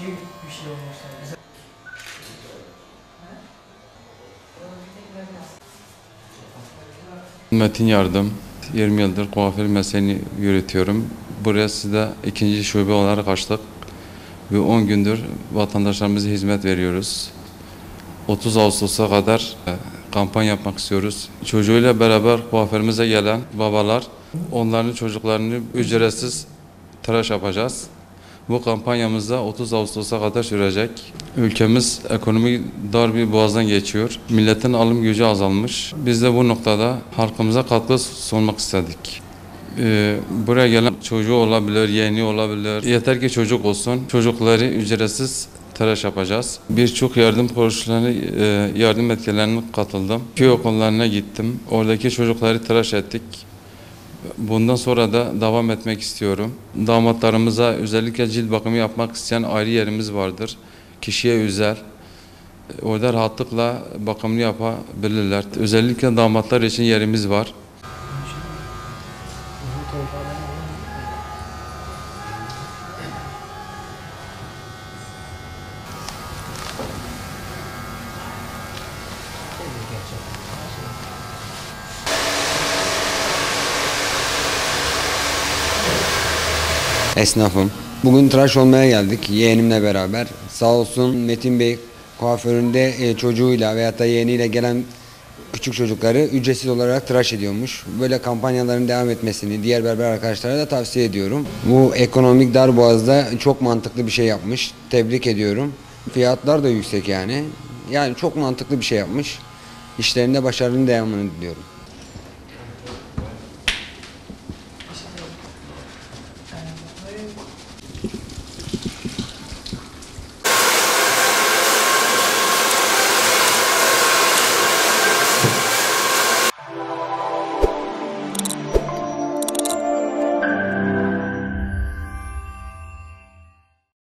bir şey olmuşlar. Bize... Metin Yardım, 20 yıldır kuaför mesleğini yürütüyorum. Buraya size ikinci şube olarak açtık ve 10 gündür vatandaşlarımıza hizmet veriyoruz. 30 Ağustos'a kadar kampanya yapmak istiyoruz. Çocuğuyla beraber kuaförümüze gelen babalar, onların çocuklarını ücretsiz tıraş yapacağız. Bu kampanyamızda 30 Ağustos'a kadar sürecek. Ülkemiz ekonomik dar bir boğazdan geçiyor. Milletin alım gücü azalmış. Biz de bu noktada halkımıza katkı sunmak istedik. Buraya gelen çocuğu olabilir, yeğeni olabilir. Yeter ki çocuk olsun. Çocukları ücretsiz tıraş yapacağız. Birçok yardım kuruluşlarına, yardım etkilerine katıldım. Köy okullarına gittim. Oradaki çocukları tıraş ettik. Bundan sonra da devam etmek istiyorum. Damatlarımıza özellikle cilt bakımı yapmak isteyen ayrı yerimiz vardır. Kişiye özel. Orada rahatlıkla bakımını yapabilirler. Özellikle damatlar için yerimiz var. Esnafım. Bugün tıraş olmaya geldik yeğenimle beraber. Sağ olsun Metin Bey kuaföründe çocuğuyla veyahut da yeğeniyle gelen küçük çocukları ücretsiz olarak tıraş ediyormuş. Böyle kampanyaların devam etmesini diğer berber arkadaşlara da tavsiye ediyorum. Bu ekonomik darboğazda çok mantıklı bir şey yapmış. Tebrik ediyorum. Fiyatlar da yüksek yani. Yani çok mantıklı bir şey yapmış. İşlerinde başarının devamını diliyorum.